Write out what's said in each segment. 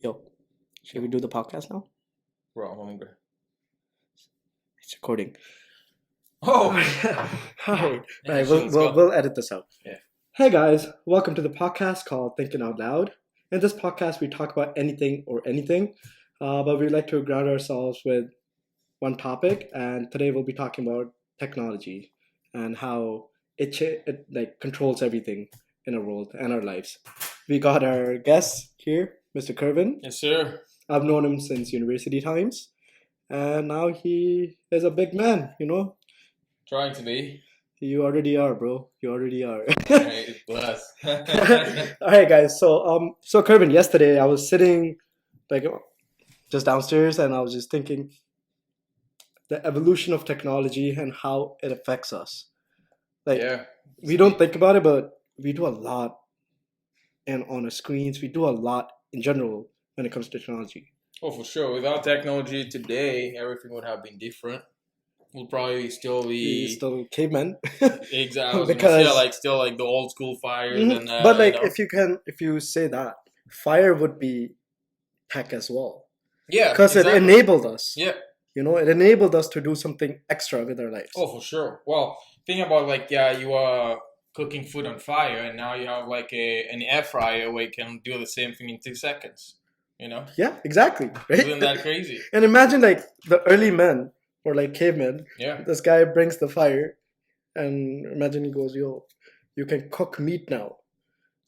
Yo, should we do the podcast now? Bro, I'm hungry. It's recording. Oh, All right. Yeah, Right, sure, we'll, let's we'll, go. we'll edit this out. Yeah. Hey guys, welcome to the podcast called Thinking Out Loud. In this podcast, we talk about anything or anything, but we like to ground ourselves with one topic. And today we'll be talking about technology and how it like controls everything in our world and our lives. We got our guest here, Mr. Kervin. Yes, sir. I've known him since university times, and now he is a big man. Trying to be. You already are, bro. You already are. Alright, bless. All right, guys. So Kervin, yesterday I was sitting like just downstairs, and I was just thinking the evolution of technology and how it affects us. Like Yeah. we don't think about it, but we do a lot, and on our screens, we do a lot in general when it comes to technology. Oh, for sure. Without technology today, everything would have been different. We'll probably still We be still cavemen. exactly. I was gonna Because say like still like the old school fires Mhm. and But like if you say that, fire would be tech as well. yeah, Because it exactly. enabled us. Yeah. It enabled us to do something extra with our lives. Oh, for sure. Well, think about like you are cooking food on fire, and now you have like an air fryer where you can do the same thing in 2 seconds. You know, Yeah, exactly. isn't that Right? crazy? And imagine like the early men or like cavemen, Yeah. this guy brings the fire and imagine he goes, yo, you can cook meat now.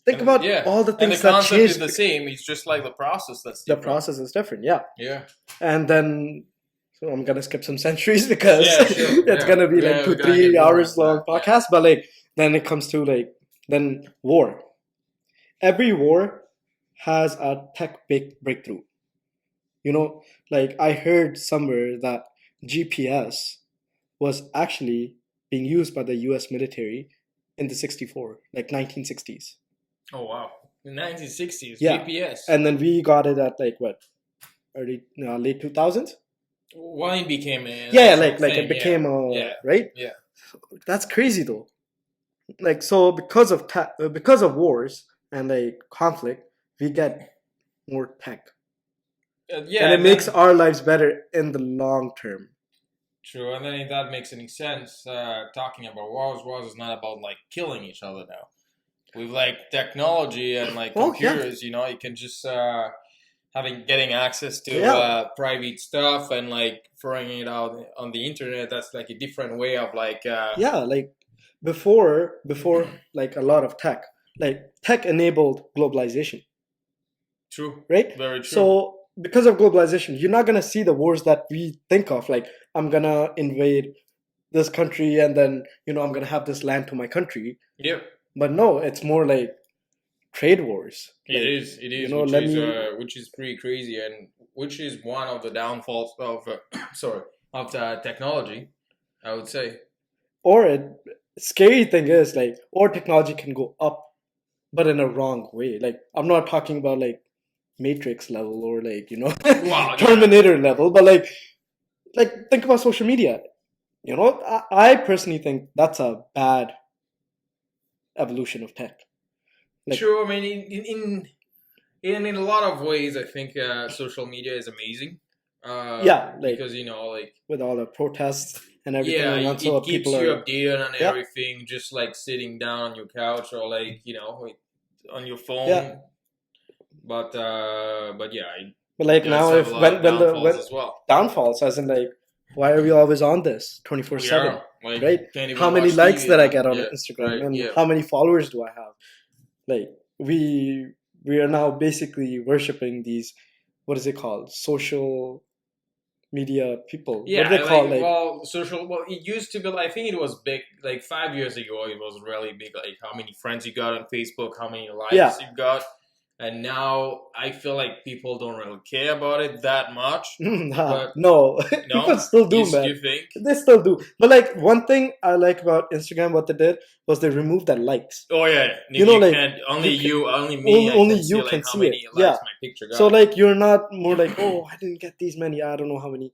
Think And, about yeah. all the And the things that concept is changed. the same. It's just like the process that's The different. process is different, yeah. Yeah. And then so I'm gonna skip some centuries because Yeah, sure. it's Yeah. gonna be like Yeah, two, we gotta 3 get more hours into long that. Yeah. podcast. But like then it comes to like then war. Every war has a tech breakthrough. Like I heard somewhere that GPS was actually being used by the US military in the 64, like 1960s. Oh wow. The 1960s, Yeah. GPS. And then we got it at like what? Late 2000s? When it became a Yeah, national like thing, it became yeah. right? Yeah. That's crazy though. Like so because of wars and like conflict, we get more tech. Yeah, And it and makes then, our lives better in the long term. true. And then if that makes any sense, talking about wars is not about like killing each other now. With like technology and like Oh, yeah. computers, you can just getting access to Yeah. private stuff and like throwing it out on the internet. That's like a different way of like Yeah, like before like a lot of tech. Like tech enabled globalization, true, right? very true. So because of globalization, you're not gonna see the wars that we think of, like I'm gonna invade this country and then I'm gonna have this land to my country. Yep. But no, it's more like trade wars. It is, which is pretty crazy, and which is one of the downfalls of of technology, I would say. Or scary thing is like, or technology can go up, but in a wrong way. Like I'm not talking about like Matrix level or like Wow, yeah. Terminator level, but like think about social media. I personally think that's a bad evolution of tech. Like, True. I mean, in a lot of ways, I think social media is amazing. Yeah, like because like with all the protests and everything, yeah, and it also keeps people you are updated on Yeah. everything, just like sitting down on your couch or like like, on your phone. Yeah. But yeah, it But like does now, have if a lot of when the downfalls as well. downfalls, as in like, why are we always on this 24/7? Yeah, like, Right? can't even How many watch likes TV that I now. get on Yeah, Instagram, right, and yeah. how many followers do I have? Like we are now basically worshiping these, what is it called, social media people. Yeah, What do they call like? well, social. Well, it used to be. I think it was big. Like 5 years ago, it was really big. Like how many friends you got on Facebook, how many likes Yeah. you got, and now I feel like people don't really care about it that much. But No, no, people still do, you, man. you think? They still do. But like one thing I like about Instagram, what they did was they removed the likes. Oh yeah, You know, like, can't only you only me. only I can see, you like, can how see many it. likes Yeah. my picture got. So like you're not more like, oh, I didn't get these many. I don't know how many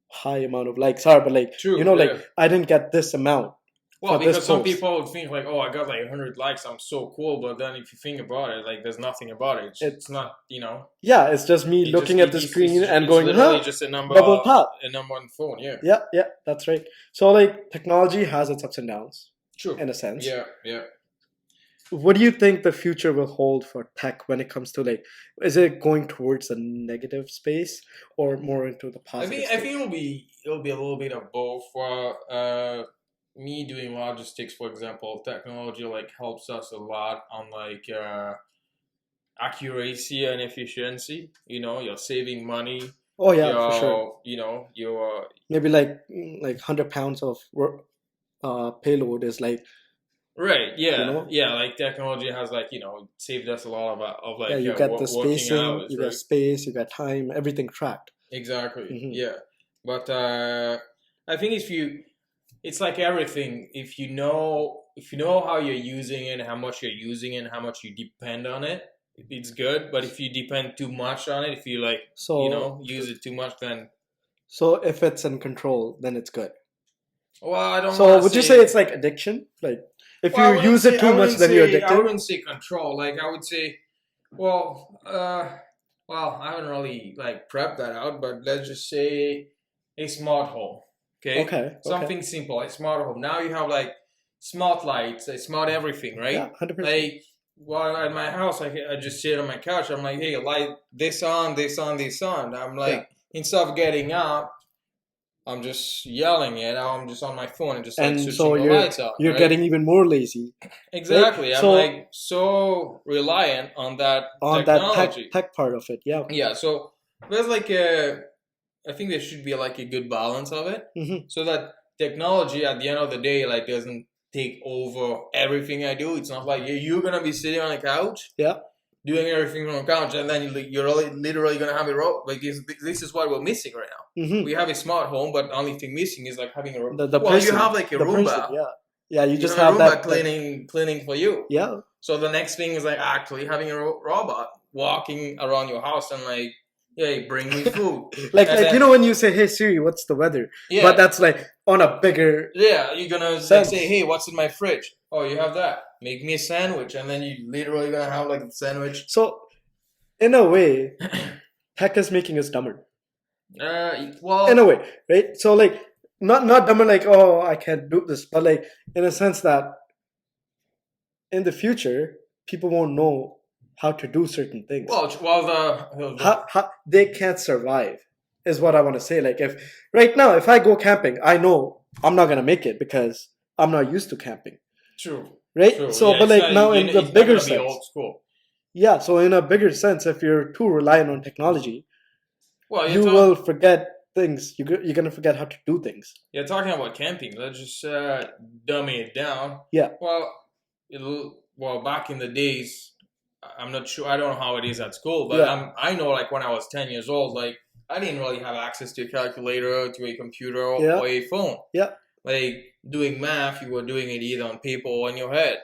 high amount of likes are, but like True, like yeah. I didn't get this amount. Well, for this because some post. people would think like, oh, I got like 100 likes, I'm so cool. But then if you think about it, like, there's nothing about it. It's not, Yeah, it's just me looking at the screen and going, literally huh? just a number, Double tap. a number on the phone. Yeah, Yeah, that's right. So like technology has its ups and downs true. in a sense. Yeah. What do you think the future will hold for tech when it comes to like, is it going towards the negative space or more into the I positive? think it'll be a little bit of both. Me doing logistics, for example, technology like helps us a lot on like accuracy and efficiency. You're saving money. Oh yeah, for sure. You're Maybe like 100 pounds of payload is like, right. you Yeah. Like technology has like saved us a lot of like you get the working spacing, hours, you right? got space, you got time, everything tracked. Exactly. Mhm. Yeah. But I think it's like everything. If you know how you're using it, how much you're using it, how much you depend on it, it's good. But if you depend too much on it, if you like, So use it too much, then if it's in control, then it's good. well, I don't. So wanna would you say it's like addiction? Like if Well, I you wouldn't use it say- I too much, wouldn't then you're say- I addicted. wouldn't say control. Like I would say, well, I haven't really like prepped that out, but let's just say a smart home. Okay. Okay. Something simple, a smart home. Now you have like smart lights, smart everything, right? Yeah, 100%. Like, well, at my house, I just sit on my couch. I'm like, hey, light this on, this on, this on. I'm like, instead of getting up, I'm just yelling it. I'm just on my phone and just like And switching so the lights on. you're right? getting even more lazy Exactly. right? I'm So- like so reliant on that on technology. that tech part of it. Yeah. Yeah. So there's like I think there should be like a good balance of it, Mhm. so that technology at the end of the day like doesn't take over everything I do. It's not like you're gonna be sitting on a couch, Yeah. doing everything on a couch, and then you're literally gonna have it like this is what we're missing right now. Mhm. We have a smart home, but the only thing missing is like having a The well, person, you have like a the Roomba. person, yeah. You just have have a Roomba that. cleaning for you. Yeah. So the next thing is like actually having a robot walking around your house and like, hey, bring me food. Like And you then- know when you say, "Hey Siri, what's the weather?" Yeah. But that's like on a bigger. Yeah, you're gonna like, Sense. say, hey, what's in my fridge? Oh, you have that. Make me a sandwich, and then you literally gonna have like a sandwich. So, in a way, tech is making us dumber. Well, In a way, right? So like not dumber like, oh, I can't do this, but like in a sense that in the future people won't know how to do certain things. well, the How they can't survive is what I want to say. Like if right now if I go camping, I know I'm not gonna make it because I'm not used to camping, true. right? True. So Yeah, but it's like not- now you in know, the it's not bigger gonna be sense, old school. yeah. So in a bigger sense, if you're too reliant on technology, Well, you will forget things. You're gonna forget how to do things. You're talking about camping. Let's just dummy it down. Yeah. Well, back in the days, I'm not sure. I don't know how it is at school, but Yeah. I know like when I was 10 years old, like I didn't really have access to a calculator, to a computer, or, Yeah. or a phone. Yeah. Like doing math, you were doing it either on paper or in your head.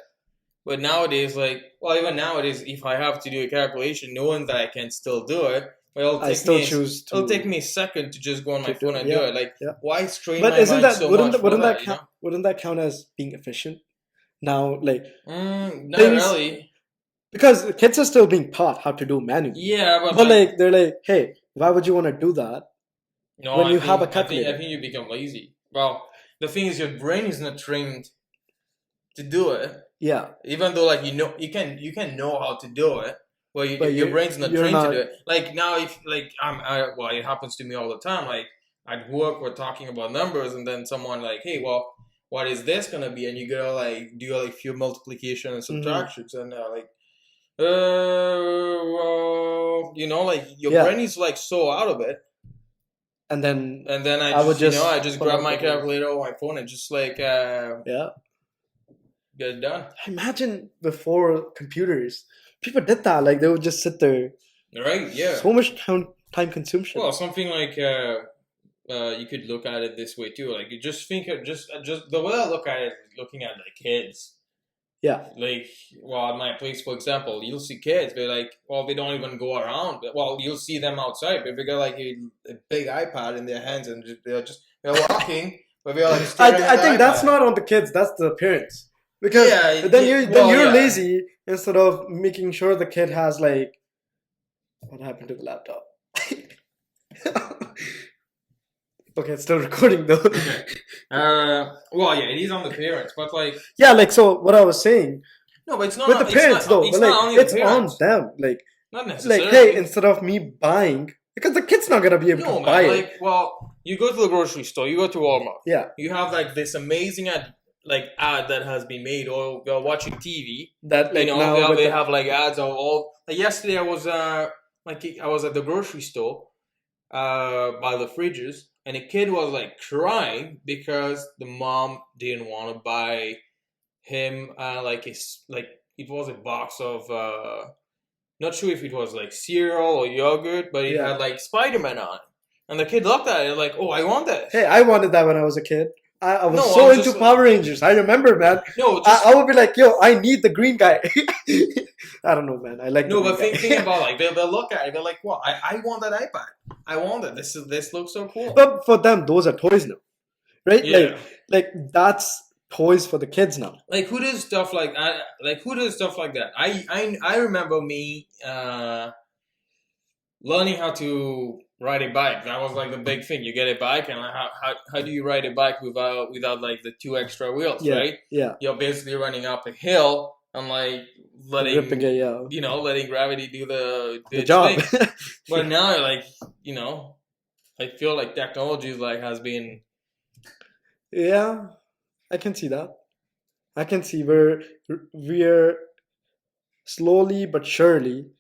But nowadays, even nowadays, if I have to do a calculation, knowing that I can still do it, but I still choose to. it'll take me a second to just go on my to do phone it, and yeah, do it. Like, yeah. why strain But my isn't mind that so wouldn't much wouldn't for that that, count? Wouldn't that count as being efficient? Now, like Not things- really. because kids are still being taught how to do manually. Yeah, But like they're like, hey, why would you want to do that? no, when I you think, have a I think calculator. you become lazy. Well, the thing is, your brain is not trained to do it. Yeah, Even though, like you can know how to do it, but your you're- brain's not you're trained not- to do it. Like now, if like well, it happens to me all the time. Like at work, we're talking about numbers, and then someone like, hey, well, what is this gonna be? And you gotta like do like few multiplication and Mm-hmm. subtractions, and like, well, like your Yeah. brain is like so out of it. and then And then I I would just, just I just put grab up my the numbers. calculator on my phone and just like yeah. get it done. Imagine before computers, people did that. Like they would just sit there. Right? Yeah. So much time consumption. Well, something like you could look at it this way too. Like you just think of just the way I look at it, is looking at like kids. Yeah. Like, well, at my place, for example, you'll see kids. They're like, well, they don't even go around. Well, you'll see them outside, but they got like a big iPad in their hands and they're walking, But we're like staring at I the think that's iPad. not on the kids. That's the parents. Because Yeah, then you're yeah. lazy instead of making sure the kid has like what happened to the laptop. Okay, it's still recording though. Okay. Well, yeah, it is on the parents, but like, Yeah, like so. What I was saying no, but it's not with the parents though, It's but not like only it's the on parents. them. Not Like necessarily. hey, instead of me buying, because the kid's not gonna be able No, to buy man. it. Like, well, you go to the grocery store, you go to Walmart. Yeah, You have like this amazing ad that has been made, or you're watching TV. that like You know, now with they the- have like ads of all. Like yesterday, I was at the grocery store, by the fridges, and a kid was like crying because the mom didn't want to buy him like it was a box of not sure if it was like cereal or yogurt, but it Yeah. had like Spider-Man on it. And the kid looked at it like, oh, I want that. Hey, I wanted that when I was a kid. I was No, so I'm into just- Power Rangers. I remember, man. No, just I would be like, yo, I need the green guy. I don't know, man. I like no, the but green guy. think about like they'll look at it, they're like, well, I want that iPad. I want it. This looks so cool. But for them, those are toys now, right? Yeah. Like that's toys for the kids now. Like who does stuff like who does stuff like that? I remember me learning how to ride a bike. That was like the big thing. You get a bike, and how do you ride a bike without like the 2 extra wheels, Yeah, right? yeah. You're basically running up a hill and like Ripping it, yeah. letting gravity do The its job. thing. But now, like I feel like technology has been. Yeah, I can see that. I can see we're slowly but surely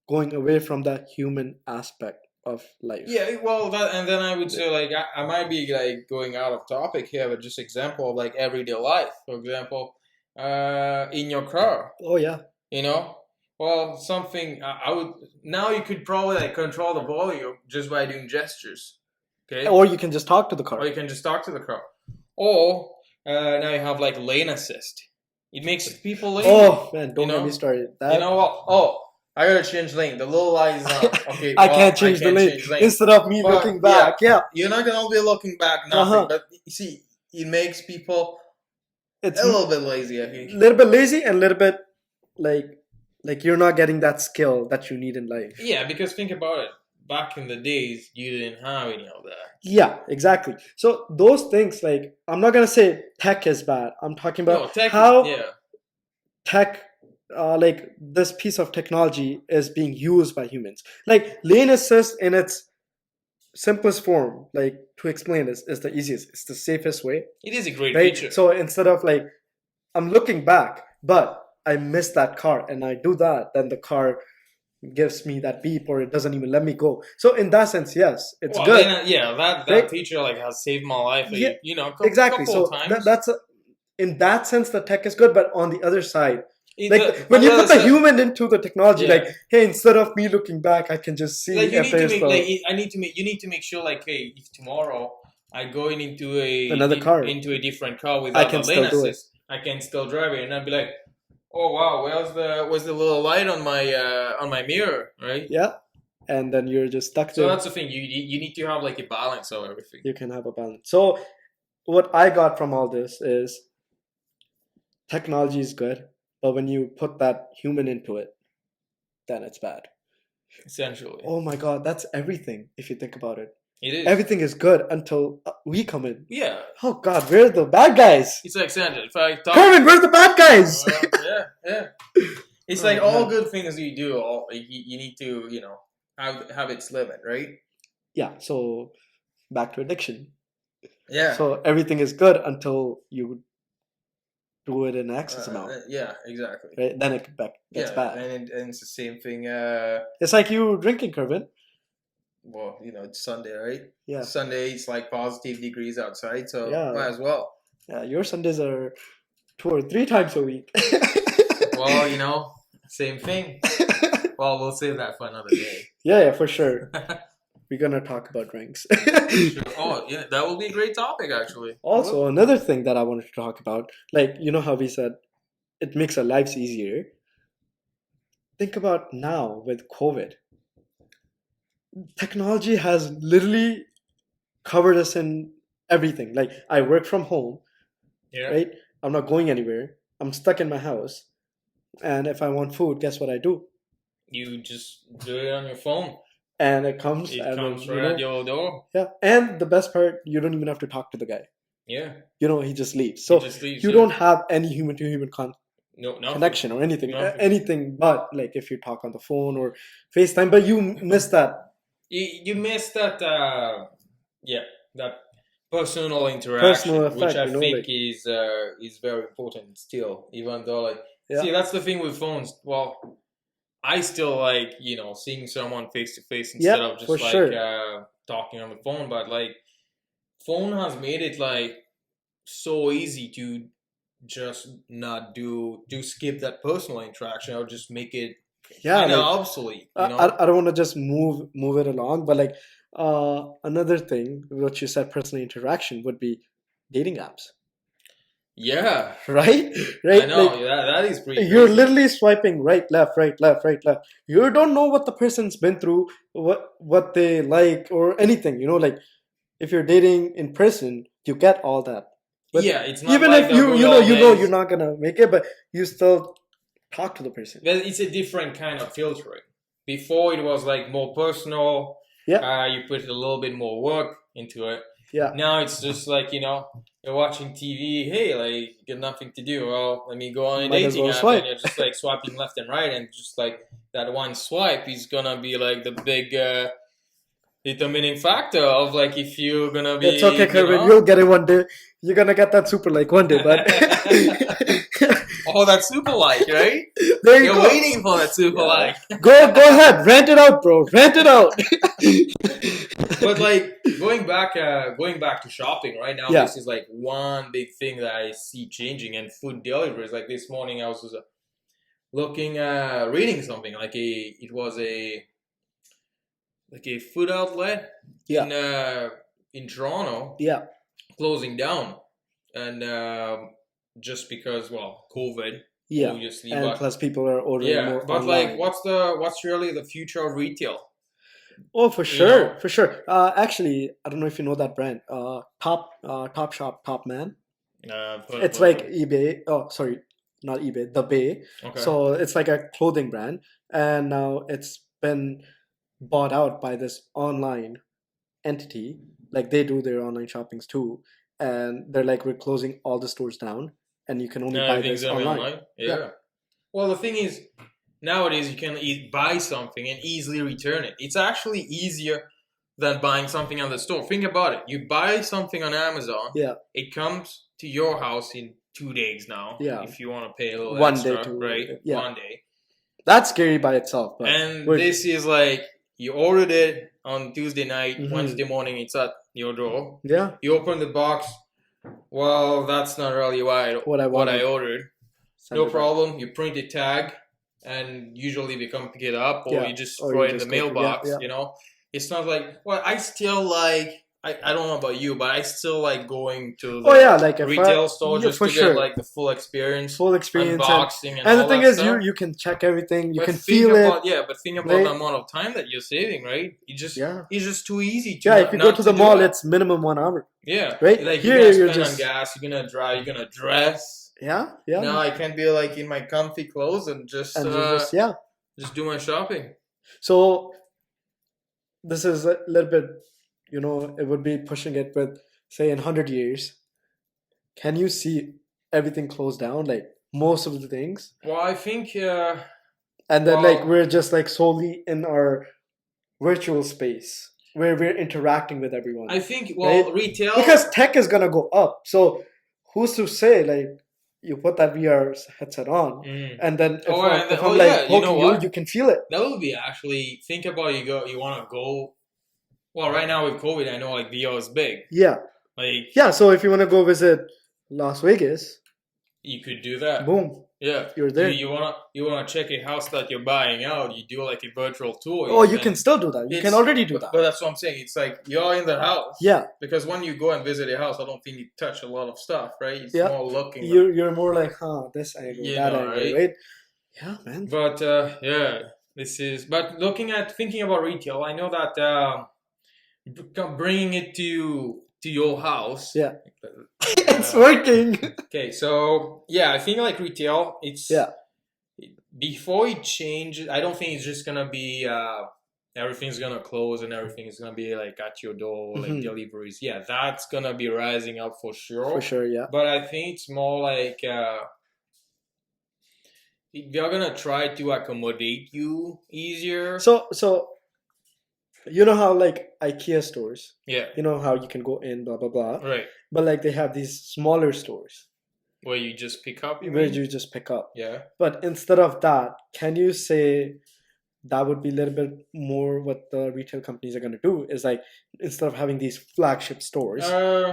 going away from that human aspect of life. Yeah, well, and then I would say like I might be like going out of topic here, but just example of like everyday life. For example, in your car, Oh yeah. well, something I would now you could probably like control the volume just by doing gestures, okay? Or you can just talk to the Or car. you can just talk to the car, or now you have like lane assist. It makes people lazy. Oh man, don't You know? get me started. You That know what? Oh, I gotta change lane. The little light is on. Okay, I well, can't change the lane change instead of me But, looking back. Yeah, You're not gonna be looking back, nothing. Uh-huh. But you see, it makes people it's a little bit lazy. I think. a little bit lazy and a little bit like you're not getting that skill that you need in life. Yeah, because think about it. Back in the days, you didn't have any of that. Yeah, exactly. So those things, like I'm not gonna say tech is bad. I'm talking about No, tech. how Yeah, tech, like this piece of technology is being used by humans. Like lane assist in its simplest form, like to explain this, is the easiest. It's the safest way, it is a great right? feature. So instead of like I'm looking back, but I missed that car and I do that, then the car gives me that beep or it doesn't even let me go. So in that sense, yes, it's Well, good. then, that Right? feature like has saved my life. Like, Yeah, a Exactly. couple So of times. that's in that sense, the tech is good. But on the other side, It- like the- when on you the put other the side- human into the technology, Yeah. like hey, instead of me looking back, I can just see like you if need to there's make the like you need to make sure like hey, if tomorrow I go into Another car. into a different car without can the lane still do it. assist, I can still drive it, and I'd be like, oh wow, where's the little light on my mirror, right? yeah, and then you're just stuck So there. that's the thing. You need to have like a balance of everything. You can have a balance. So what I got from all this is technology is good, but when you put that human into it, then it's bad. Essentially, Oh my God, that's everything. If you think about it, it is. everything is good until we come in. Yeah, Oh God, where are the bad guys? it's like Sandra. If I talk, Kerwin, where's the bad guys? yeah. It's Oh, like all man. good things you do. You need to have its limit, right? Yeah, so back to addiction. Yeah. So everything is good until you do it in excess amount, Yeah, exactly. right? Then it gets bad. And it's the same thing. It's like you drinking, Kerwin. Well, it's Sunday, right? Yeah, Sunday, it's like positive degrees outside, so Yeah. might as well. yeah. Your Sundays are 2 or 3 times a week. Well, same thing. Well, we'll save that for another day. Yeah, for sure. We're gonna talk about drinks. Oh, yeah, that will be a great topic, actually. Also, another thing that I wanted to talk about, like how we said it makes our lives easier. Think about now with COVID. Technology has literally covered us in everything. Like I work from home, Yeah. right? I'm not going anywhere. I'm stuck in my house. And if I want food, guess what I do? You just do it on your phone. And it comes, It and then, comes right at your door. yeah. And the best part, you don't even have to talk to the guy. Yeah. He just leaves. It So just leaves. you Yeah. don't have any human to human No, nothing. connection or anything, Nothing. anything but like if you talk on the phone or FaceTime. But you miss that. You miss that. That personal interaction, Personal effect, which I you know, think like- is very important still. Even though, like, Yeah. see, that's the thing with phones. Well, I still like seeing someone face to face instead Yeah, of just for like sure. talking on the phone. But like, phone has made it like so easy to just not skip that personal interaction or just make it Yeah, kind of like obsolete. I don't want to just move it along, but like another thing, what you said, personal interaction would be dating apps, Yeah, right? I Right? know. Like That is pretty you're crazy. literally swiping right, left, right, left, right, left. You don't know what the person's been through, what they like, or anything. Like if you're dating in person, you get all that. But Yeah, it's not even like if the you good you know old you know days. you're not gonna make it, but you still talk to the person. Well, it's a different kind of filtering. Before it was like more personal. Yeah. You put a little bit more work into it. Yeah. Now it's just like you're watching TV. Hey, like you got nothing to do. Well, let me go on a Might as dating well app, swipe. and you're just like swiping left and right, and just like that one swipe is gonna be like the big determining factor of like if you're gonna be. It's okay, Kerwin. You'll get it one day. You're gonna get that super like one day, but Oh, that super like, right? there you You're go. waiting for that super Yeah. like. Go ahead, rant it out, bro. Rant it out. But like going back to shopping right now, Yeah. this is like one big thing that I see changing, and food deliveries. Like this morning, I was reading something like it was a food outlet in Toronto Yeah. closing down, and just because COVID, Yeah. obviously, And but plus people are ordering yeah, more but online. like what's really the future of retail? Oh, for You sure, know? for sure. Actually, I don't know if you know that brand. Top Shop, Top Man. It's like eBay. Oh, sorry, not eBay. The Bay. okay. So it's like a clothing brand, and now it's been bought out by this online entity. Like they do their online shoppings too, and they're like, we're closing all the stores down, and you can only buy Everything's this gonna be online. Yeah. Yeah. Well, the thing is, nowadays you can buy something and easily return it. It's actually easier than buying something on the store. Think about it. You buy something on Amazon. Yeah. It comes to your house in 2 days now. Yeah. If you want to pay a little One extra, day to- right? yeah. 1 day. That's scary by itself. But And we're- this is like you ordered it on Tuesday night, Mhm. Wednesday morning. It's at your door. yeah, You open the box. Well, that's not really what I what wanted. I ordered. Send No it back. problem. You print a tag, and usually they come pick it up, or Yeah, you just or throw you it in the just go through- mailbox. yeah. It's not like. Well, I still like. I don't know about you, but I still like going to the Oh yeah, like if retail store yeah, just for to sure. get like the full experience, full experience, unboxing, and the all thing that is, stuff. you can check everything. You But can think feel it. about, Yeah, but think about right? the amount of time that you're saving, right? Yeah. It's just too easy. To Yeah, not, if you go not to the do mall, it. it's minimum 1 hour. Yeah, right? Like Here, you're gonna you're spend just- on gas. You're gonna drive. You're gonna dress. Yeah, yeah. Now I can be like in my comfy clothes and just and you just yeah. just do my shopping. So this is a little bit, it would be pushing it with say in 100 years. Can you see everything closed down, like most of the things, Well, I think and then Well- like we're just like solely in our virtual space where we're interacting with everyone? well retail Because tech is gonna go up. So who's to say like you put that VR headset on Mm. and then if, Oh, I'm, and then- if I'm oh, like yeah, you know poking what? you can feel it. that would be actually think about you want to go. Well, right now with COVID, I know like VR is big. Yeah. Like Yeah. So if you want to go visit Las Vegas, you could do that. boom, Yeah. you're there. You wanna check a house that you're buying out. You do like a virtual tour. Oh, you and- can still do that. You can It's- already do but, that. But that's what I'm saying. It's like you're in the house. Yeah. Because when you go and visit a house, I don't think you touch a lot of stuff, right? It's Yeah. more looking. You're more like, this angle, You that know, angle, right? right? Yeah, man. But this is. But thinking about retail, I know that bringing it to to your house. Yeah. It's working. Okay, so yeah, I think like retail, it's Yeah. before it changes. I don't think it's just gonna be everything's gonna close and everything is gonna be like at your door, like Mhm. deliveries. Yeah, that's gonna be rising up for sure. For sure, yeah. But I think it's more like they're gonna try to accommodate you easier. So you know how like IKEA stores, Yeah, you know how you can go in, blah blah blah. right. But like they have these smaller stores Where you just pick up. You where mean? you just pick up. Yeah. But instead of that, can you say that would be a little bit more what the retail companies are going to do is like instead of having these flagship stores,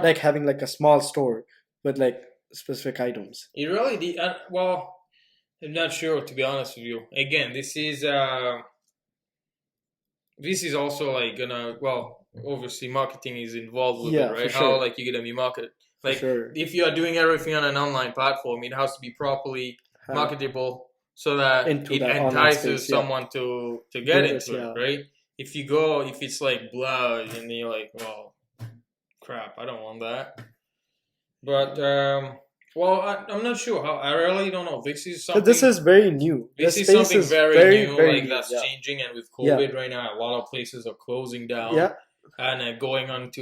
like having like a small store with like specific items. It really well, I'm not sure to be honest with you. Again, this is also like gonna obviously marketing is involved with Yeah, it, for right? sure. How like you're gonna be marketed. For Like sure. if you are doing everything on an online platform, it has to be properly marketable so that Into it that online entices space, yeah. someone to get Yes, into yeah. it, right? If it's like blah and you're like, well, crap, I don't want that. But I'm not sure. I really don't know. This is But something. this is very new. This The is space something is very new, very like new, that's yeah. changing, and with Yeah. COVID right now, a lot of places are closing down Yeah. and going on to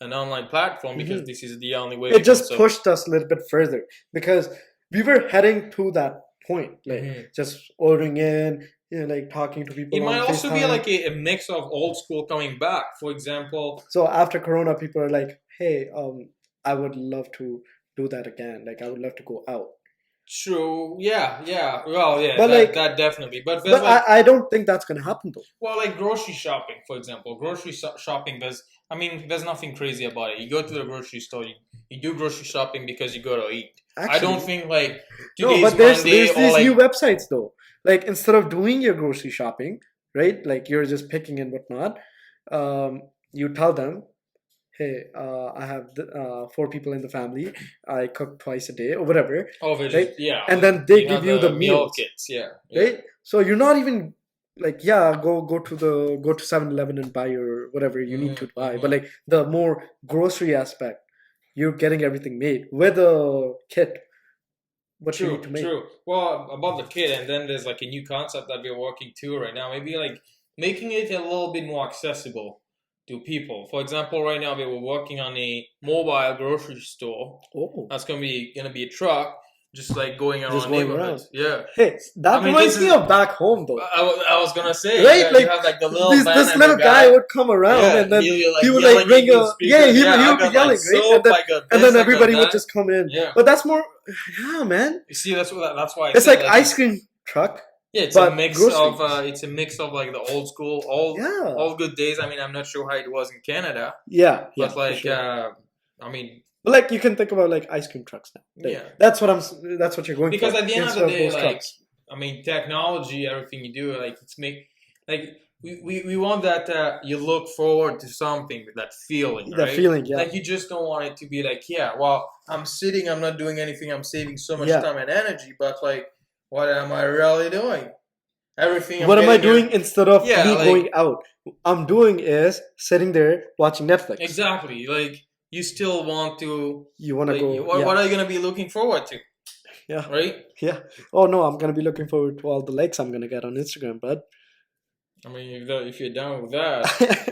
an online platform because Mhm. this is the only way. It just so, pushed us a little bit further because we were heading to that point, like Mhm. just ordering in, like talking to people. It might on also be FaceTime. like a mix of old school coming back. For example, So after Corona, people are like, "Hey, I would love to do that again. Like, I would love to go out." true, yeah, well, yeah, But that definitely. But but like, I don't think that's gonna happen though. well, like grocery shopping, for example. Shopping, there's nothing crazy about it. You go to the grocery store, you do grocery shopping because you go to eat. Actually, I don't think like no, today's but there's Monday or these like new websites though. Like instead of doing your grocery shopping, right? Like you're just picking and whatnot. You tell them, "Hey, I have 4 people in the family. I cook twice a day or whatever." Right? yeah, And then they you give know, you the meal meals, kits, yeah. right? So you're not even like, yeah, go to 7-Eleven and buy your whatever you need to buy. But like the more grocery aspect, you're getting everything made with a kit. What you need to make. True. Well, about the kit, and then there's like a new concept that we're working to right now. Maybe like making it a little bit more accessible to people. For example, right now we were working on a mobile grocery store. Oh, That's gonna be a truck, just like going around Just going neighborhoods. Yeah. hey, that I mean, reminds this me is- of back home though. I was gonna say, Right, yeah, like, you have like the little this van this and little the guy would come around yeah, and then he would, yelling like, ring into the a- speaker. yeah, he would I be got, yelling, like, right? soap, And then- I got and this, then I got everybody would that. just come in. Yeah. But that's more, yeah, man. You see, that's why I It's said, like ice cream truck. Yeah, it's but a mix groceries. of like the old school, Yeah, all good days. I mean, I'm not sure how it was in Canada, yeah, but for like, sure. I mean, But like you can think about like ice cream trucks now. Like, yeah. that's what you're going Because for. at the end of instead the day, those like, trucks. I mean, technology, everything you do, like we want that you look forward to something, that feeling, The right? feeling, yeah. Like you just don't want it to be like, yeah, well, I'm sitting, I'm not doing anything, I'm saving so much Yeah. time and energy, but like, what am I really doing? Everything. What am I getting doing instead of Yeah, me like- going out? I'm doing is sitting there watching Netflix. Exactly. Like you still want to. You want to Like, go? what, yeah. what are you gonna be looking forward to? Yeah. Right. Yeah. Oh no, I'm gonna be looking forward to all the likes I'm gonna get on Instagram, bud. I mean, if you're down with that,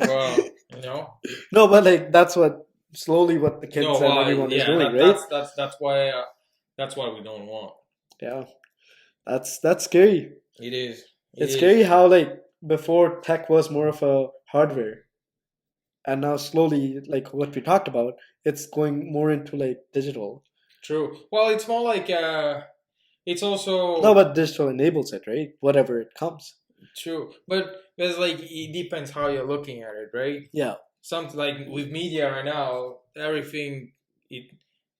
well, you know. No, but like that's what the kids No, and well, everyone is yeah, doing, that- right? that's why we don't want. Yeah. That's scary. It is. It's scary how like before tech was more of a hardware, and now slowly, like what we talked about, it's going more into like digital. True. Well, it's more like it's also No, but digital enables it, right? Whatever it comes. true, but there's like it depends how you're looking at it, right? Yeah. Something like with media right now, everything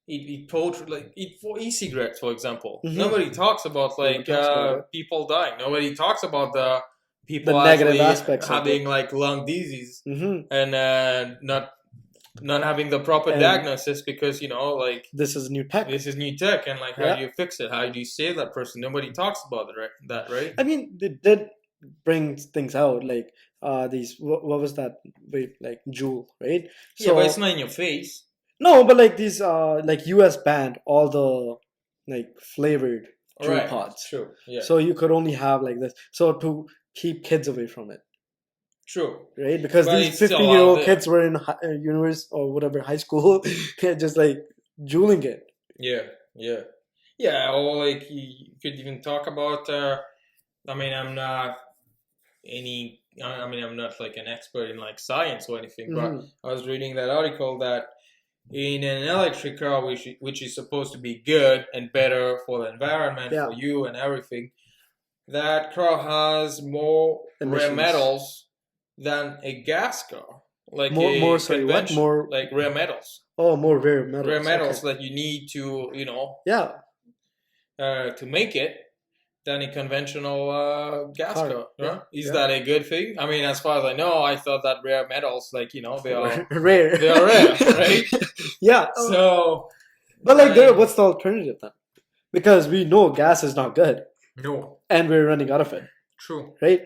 it portrays like it for e-cigarettes, for example. Mhm. Nobody talks about Nobody like talks about it. people dying. Nobody talks about the people The negative actually aspects of having like lung disease Hmm. and not having the proper And- diagnosis because like This is new tech. this is new tech and like how Yeah. do you fix it? How do you save that person? Nobody talks about that, right? I mean, it did bring things out. Like these what was that? Wait, like Juul, right? Yeah, but it's not in your face. No, but like these like US banned all the like flavored Juul Right. pods. True. Yeah. So you could only have like this. So to keep kids away from it, True. right? Because But these it's still 15-year-old out there. kids were in university or whatever high school, just like juuling it. Yeah. Yeah. Yeah. Or like you could even talk about. I mean, I'm not any. I mean, I'm not like an expert in like science or anything, but Mhm. I was reading that article that in an electric car, which is supposed to be good and better for the environment, Yeah. for you and everything, that car has more rare Emissions. metals than a gas car, like More sorry, what? convention- More like rare metals, more rare metals. rare metals Okay. that you need to Yeah. to make it than a conventional gas Car, car. yeah, Is yeah. that a good thing? I mean, as far as I know, I thought that rare metals, like they are rare. they are rare, right? Yeah. So, But like, I- what's the alternative then? Because we know gas is not good, no, and we're running out of it, true. right?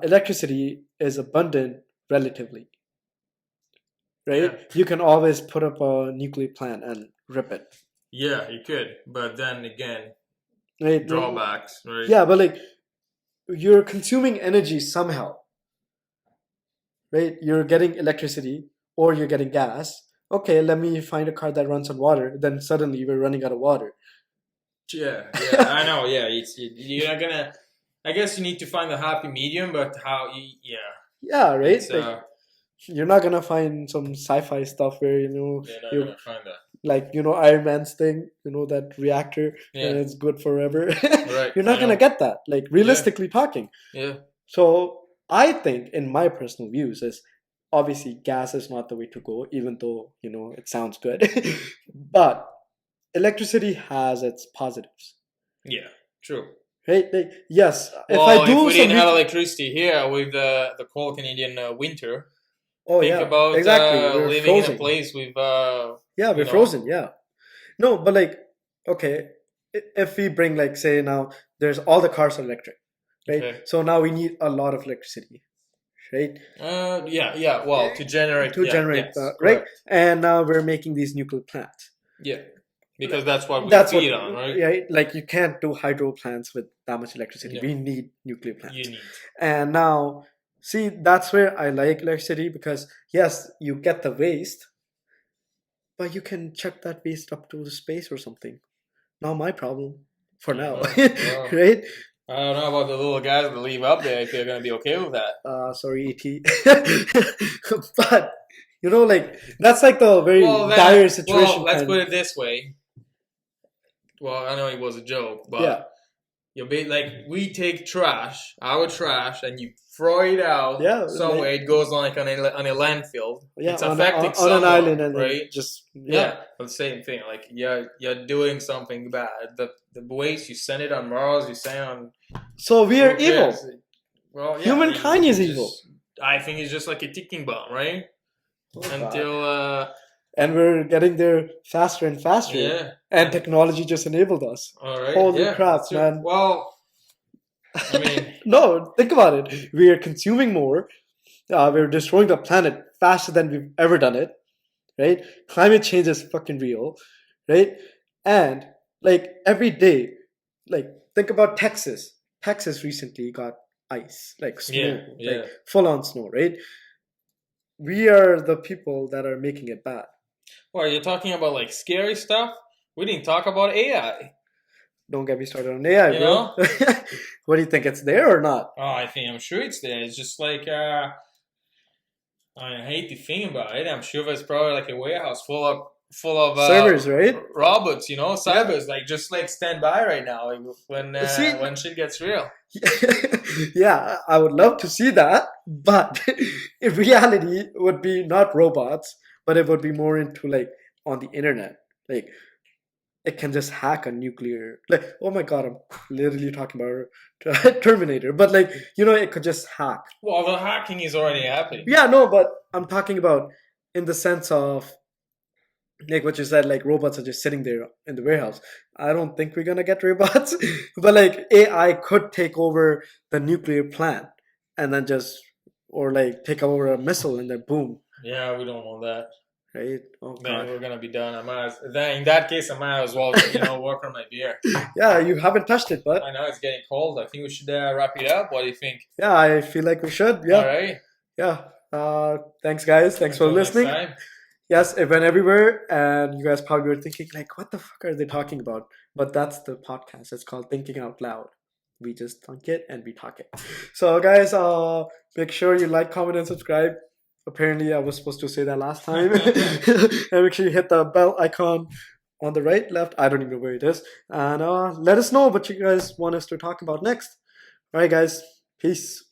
Electricity is abundant relatively, right? Yeah. You can always put up a nuclear plant and rip it, Yeah, you could, but then again, right? drawbacks, right? Yeah, but like, you're consuming energy somehow, right? You're getting electricity or you're getting gas. Okay, let me find a car that runs on water. Then suddenly we're running out of water. Yeah, I know. Yeah, you're not gonna. I guess you need to find the happy medium, but how? Yeah, Yeah, right? it's, Like, you're not gonna find some sci-fi stuff where you're not you're gonna find that. like Iron Man's thing, that reactor, Yeah, and it's good forever. right. You're not I gonna know. get that, like realistically talking. Yeah, So I think, in my personal views, is obviously gas is not the way to go, even though it sounds good. But electricity has its positives, yeah, true. right? Like, yes, if Well, I do we some didn't have electricity here with the cold Canadian winter, oh think yeah, about exactly. We're living in frozen. a place with Yeah, we're know. frozen. Yeah. No, but like, okay, if we bring, like, say now there's all the cars are electric, right? Okay. So now we need a lot of electricity, right? yeah. Well, to generate yes, right? correct. And now we're making these nuclear plants. Yeah, because that's what we That's feed what, on, right? right? Like, you can't do hydro plants with that much electricity. Yeah. We need nuclear plants. You need. And now, see, that's where I like electricity, because yes, you get the waste, but you can chuck that waste up to the space or something. Not my problem for now, Well, right? I don't know about the little guys that leave up there if they're gonna be okay with that. Sorry, ET. But like, that's like the very Well, dire situation. Well, let's kind put of- it this way. Well, I know it was a joke, but Yeah. we take trash, our trash, and you throw it out Yeah, somewhere. It goes on on a landfill. Yeah, It's on, affecting on an someone, island, and then right? just Yeah, but the same thing. Like you're doing something bad. The waste you send it on Mars, you send it on. So we are Who evil. cares? Well, yeah, Humankind is just- evil. I think it's just like a ticking bomb, right? Oh, God. Until And we're getting there faster and faster. yeah. And technology just enabled us. All right. Holy yeah, crap, that's true. man. Well, I mean, No, think about it. We are consuming more. We're destroying the planet faster than we've ever done it. Right? Climate change is fucking real. Right? And like every day, like, think about Texas. Texas recently got ice, like snow, yeah. like full on snow, right? We are the people that are making it bad. well, you're talking about like scary stuff. We didn't talk about AI. Don't get me started on AI, You bro. know? What do you think? It's there or not? Oh, I'm sure it's there. It's just like I hate to think about it. I'm sure there's probably like a warehouse full of Servers, right? robots, cybers, like just like stand by right now, like See- when shit gets real. Yeah, I would love to see that, but in reality, it would be not robots, but it would be more into like on the internet. Like, it can just hack a nuclear. Like, oh my god, I'm literally talking about Terminator, but like, it could just hack. Well, the hacking is already happening. Yeah, no, but I'm talking about in the sense of like what you said, like robots are just sitting there in the warehouse. I don't think we're gonna get robots, but like AI could take over the nuclear plant and then just or like take over a missile and then boom, Yeah, we don't want that. right? Oh Then god. we're gonna be done. Then in that case, I might as well, work on my beer. Yeah, you haven't touched it, but I know it's getting cold. I think we should wrap it up. What do you think? yeah, I feel like we should. All Yeah, right. yeah. Thanks, guys. Thanks for Until next listening. time. Yes, it went everywhere, and you guys probably were thinking like, "What the fuck are they talking about?" But that's the podcast. It's called Thinking Out Loud. We just think it and we talk it. So, guys, make sure you like, comment, and subscribe. Apparently, I was supposed to say that last time. And make sure you hit the bell icon on the right, left. I don't even know where it is. And let us know what you guys want us to talk about next. All right, guys. Peace.